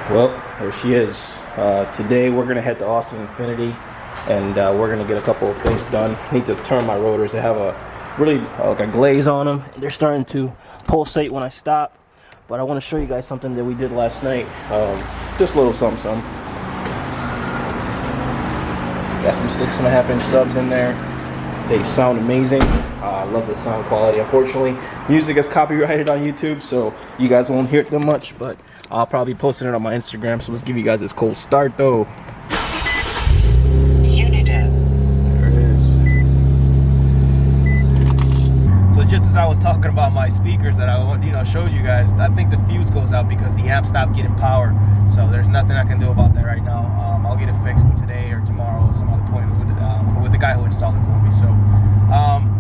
Well, there she is. Today we're gonna head to Austin INFINITI, and we're gonna get a couple of things done. Need to turn my rotors. They have a really like a glaze on them. They're starting to pulsate when I stop. But I want to show you guys something that we did last night. Just a little something. Got some 6.5-inch subs in there. They sound amazing. I love the sound quality. Unfortunately, music is copyrighted on YouTube, so you guys won't hear it that much, but I'll probably be posting it on my Instagram. So let's give you guys this cold start though. There it is. So just as I was talking about my speakers that I showed you guys, I think the fuse goes out because the amp stopped getting power. So there's nothing I can do about that right now. I'll get it fixed today or tomorrow at some other point with the guy who installed it for me. So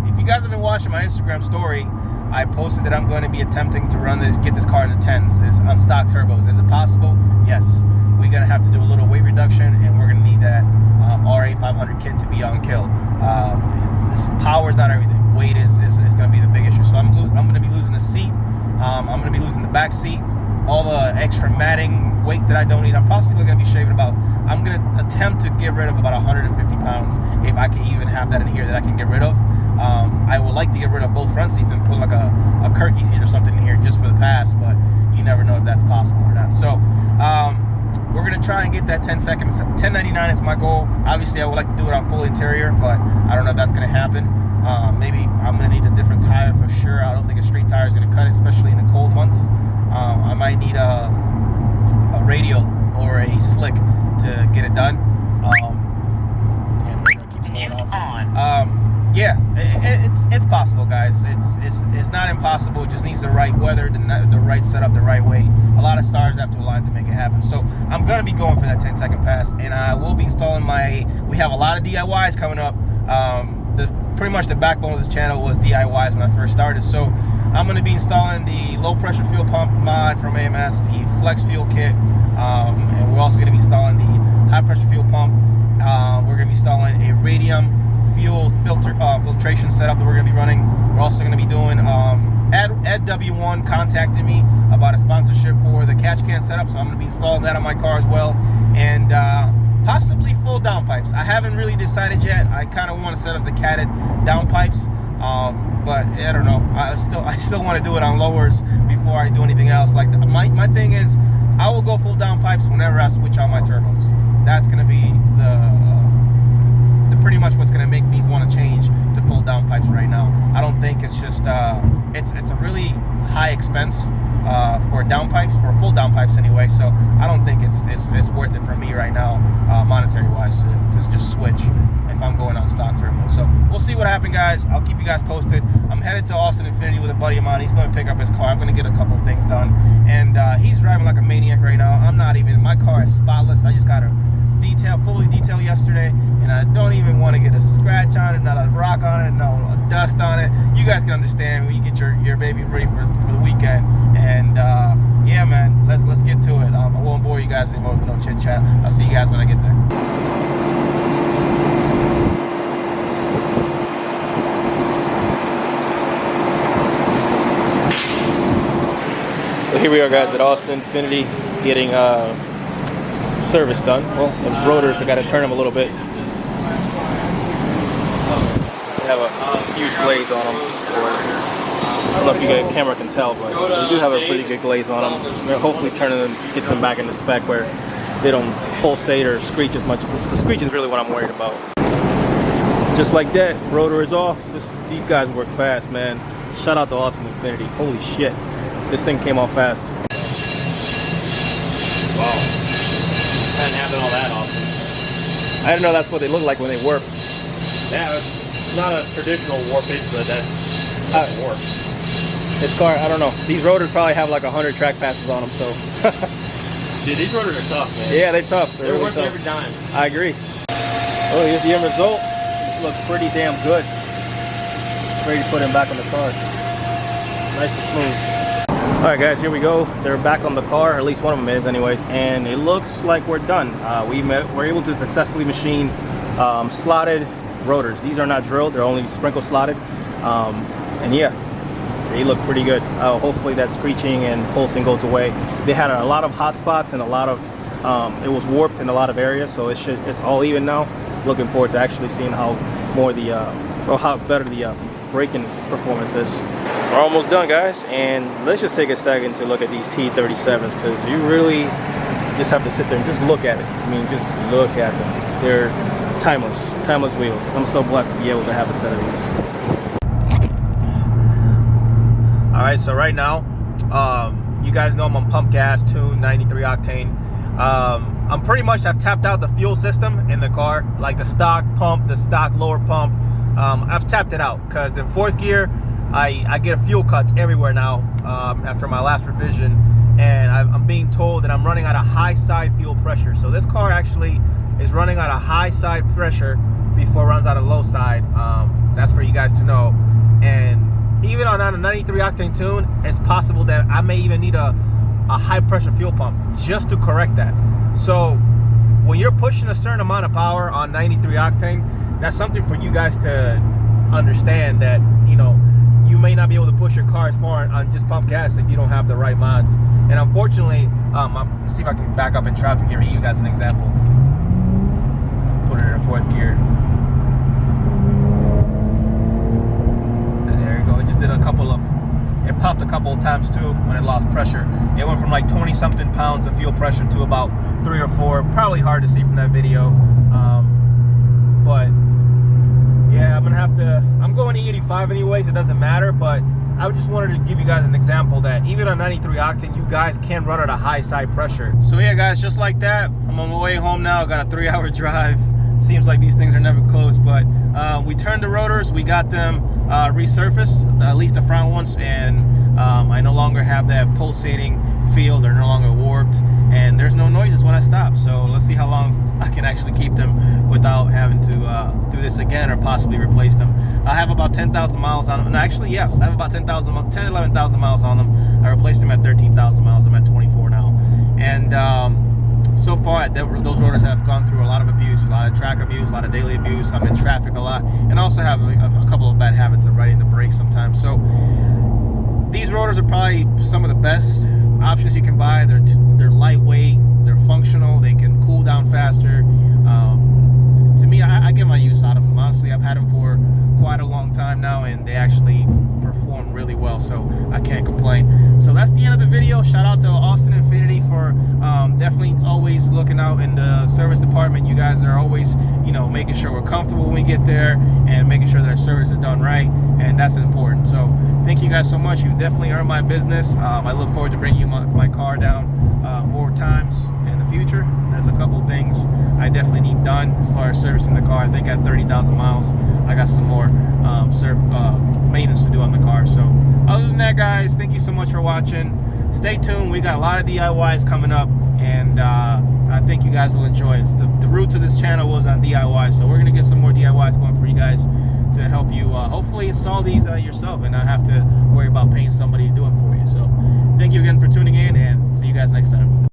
if you guys have been watching my Instagram story, I posted that I'm going to be attempting to get this car in the 10s on stock turbos. Is it possible? Yes. We're going to have to do a little weight reduction, and we're going to need that RA500 kit to be on kill. Power's not everything. Weight is going to be the big issue. So I'm going to be losing the seat. I'm going to be losing the back seat. All the extra matting weight that I don't need. I'm possibly going to be shaving I'm going to attempt to get rid of about 150 pounds if I can even have that in here that I can get rid of. I would like to get rid of both front seats and put like a Kirky seat or something in here just for the pass, but you never know if that's possible or not. So we're going to try and get that 10 seconds. 1099 is my goal. Obviously, I would like to do it on full interior, but I don't know if that's going to happen. Maybe I'm going to need a different tire for sure. I don't think a straight tire is going to cut it, especially in the cold months. I might need a radial or a slick to get it done. Yeah, it's possible, guys. It's not impossible. It just needs the right weather, the right setup, the right way. A lot of stars have to align to make it happen. So I'm gonna be going for that 10-second pass, and I will be installing we have a lot of DIYs coming up. Pretty much the backbone of this channel was DIYs when I first started. So I'm going to be installing the low pressure fuel pump mod from AMS, the flex fuel kit, and we're also going to be installing the high pressure fuel pump. We're going to be installing a radium fuel filtration setup that we're going to be running. We're also going to be doing Ed W1 contacted me about a sponsorship for the catch can setup, so I'm going to be installing that on my car as well, and possibly full downpipes. I haven't really decided yet. I kind of want to set up the catted downpipes, but I don't know. I still want to do it on lowers before I do anything else. Like my thing is, I will go full downpipes whenever I switch out my turbos. That's going to be the pretty much what's going to make me want to change to full downpipes right now. I don't think it's just it's a really high expense for downpipes, for full downpipes anyway. So I don't think it's worth it for me right now, monetary wise, to just switch if I'm going on stock turbo. So we'll see what happens, guys. I'll keep you guys posted. I'm headed to Austin INFINITI with a buddy of mine. He's going to pick up his car. I'm going to get a couple of things done, and he's driving like a maniac right now. I'm not even. My car is spotless. I just got a fully detailed yesterday, and I don't even want to get a scratch on it, not a rock on it, no dust on it. You guys can understand when you get your baby ready for the weekend. And yeah, man, let's get to it. I won't bore you guys anymore with no chit chat. I'll see you guys when I get there. So here we are, guys, at Austin INFINITI, getting service done. Well, the rotors, I got to turn them a little bit. They have a huge glaze on them. I don't know if you guys camera can tell, but they do have a pretty good glaze on them. We're hopefully turning them, gets them back into spec where they don't pulsate or screech as much. The screeching is really what I'm worried about. Just like that, rotor is off. These guys work fast, man. Shout out to Austin INFINITI. Holy shit, this thing came off fast. Wow. Hadn't happened all that often. I didn't know that's what they look like when they warp. Yeah, it's not a traditional warpage, but that's warp. This car, I don't know. These rotors probably have like 100 track passes on them, so. Dude, these rotors are tough, man. Yeah, they're tough. They're really worth every dime. I agree. Oh, here's the end result. This looks pretty damn good. Ready to put him back on the car. Nice and smooth. All right, guys, here we go. They're back on the car, or at least one of them is anyways, and it looks like we're done. We're able to successfully machine slotted rotors. These are not drilled, they're only sprinkle slotted. And yeah, they look pretty good. Hopefully that screeching and pulsing goes away. They had a lot of hot spots and a lot of it was warped in a lot of areas, so it's all even now. Looking forward to actually seeing how how better the braking performance is. We're almost done, guys, and let's just take a second to look at these T37s, because you really just have to sit there and just look at it. I mean, just look at them. They're timeless wheels. I'm so blessed to be able to have a set of these. All right, so right now, you guys know I'm on pump gas, tuned 93 octane. I'm pretty much, I've tapped out the fuel system in the car, like the stock pump, the stock lower pump. I've tapped it out because in fourth gear, I get fuel cuts everywhere now after my last revision, and I'm being told that I'm running at a high side fuel pressure. So this car actually is running at a high side pressure before it runs out of low side. That's for you guys to know. And even on a 93 octane tune, it's possible that I may even need a high pressure fuel pump just to correct that. So when you're pushing a certain amount of power on 93 octane, that's something for you guys to understand, that you know, you may not be able to push your car as far on just pump gas if you don't have the right mods. And unfortunately, let's see if I can back up in traffic here and give you guys an example. Put it in fourth gear. And there you go. It just did it popped a couple of times too when it lost pressure. It went from like 20 something pounds of fuel pressure to about 3 or 4. Probably hard to see from that video. But yeah, I'm going E85 anyways, it doesn't matter, but I just wanted to give you guys an example that even on 93 octane, you guys can run at a high side pressure. So yeah, guys, just like that, I'm on my way home now. Got a 3-hour drive. Seems like these things are never close, but we turned the rotors, we got them resurfaced, at least the front ones, and I no longer have that pulsating feel. They're no longer warped, and there's no noises when I stop. So let's see how long I can actually keep them without having to do this again or possibly replace them. I have about 10,000 miles on them. No, actually, yeah, I have about 11,000 miles on them. I replaced them at 13,000 miles. I'm at 24 now. And so far, those rotors have gone through a lot of abuse, a lot of track abuse, a lot of daily abuse. I'm in traffic a lot, and also have a couple of bad habits of riding the brakes sometimes. So these rotors are probably some of the best options you can buy. They're lightweight, they're functional, they can cool down faster. To me, I get my use out of them. Honestly, I've had them for quite a long time now, and they actually perform really well, so I can't complain. So that's the end of the video. Shout out to Austin INFINITI for definitely always looking out in the service department. You guys are always, you know, making sure we're comfortable when we get there and making sure that our service is done right, and that's important. So thank you guys so much. You definitely earned my business. I look forward to bringing you my car down more times in the future. There's a couple of things I definitely need done as far as servicing the car. I think at 30,000 miles, I got some more maintenance to do on the car. So other than that, guys, thank you so much for watching. Stay tuned. We got a lot of DIYs coming up, and I think you guys will enjoy it. The root to this channel was on DIY, so we're going to get some more DIYs going for you guys to help you hopefully install these yourself and not have to worry about paying somebody to do it for you. So thank you again for tuning in, and see you guys next time.